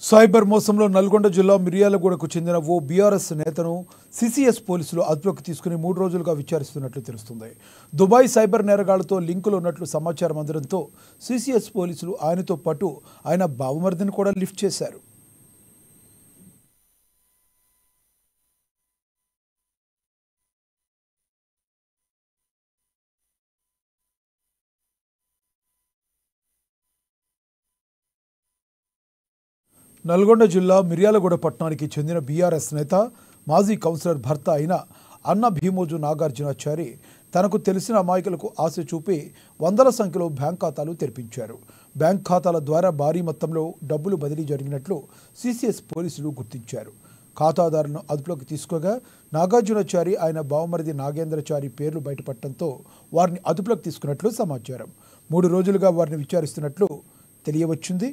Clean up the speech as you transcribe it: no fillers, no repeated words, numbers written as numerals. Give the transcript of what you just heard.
Cyber మోసంలో Nalgonda జిల్లా మిర్యాలగూడకు చెందిన ఓ BRS నేతను సిసిఎస్ పోలీసులు అదుపులోకి తీసుకుని 3 రోజులుగా విచారిస్తున్నట్లు తెలుస్తుంది. దుబాయ్ సైబర్ నేరగాళ్లతో లింకులు ఉన్నట్లు సమాచారం అందడంతో సిసిఎస్ పోలీసులు ఆయనతో పాటు ఆయన బావమరిదిని కూడా లిఫ్ట్ చేశారు. నల్గొండ జిల్లా మిర్యాలగూడ పట్టణానికి చెందిన బీఆర్ఎస్ నేత మాజీ కౌన్సిలర్ భర్త అయిన అన్న భీమోజు నాగార్జునాచారి తనకు తెలిసిన అమాయకులకు ఆశ చూపి వందల సంఖ్యలో బ్యాంక్ ఖాతాలు తెరిపించారు. బ్యాంక్ ఖాతాల ద్వారా భారీ మొత్తంలో డబ్బులు బదిలీ జరిగినట్లు సిసిఎస్ పోలీసులు గుర్తించారు. ఖాతాదారులను అదుపులోకి తీసుకోగా నాగార్జునాచారి ఆయన బావమరిది నాగేంద్రచారి పేర్లు బయటపడటంతో వారిని అదుపులోకి తీసుకున్నట్లు సమాచారం. 3 రోజులుగా వారిని విచారిస్తున్నట్లు తెలియవచ్చింది.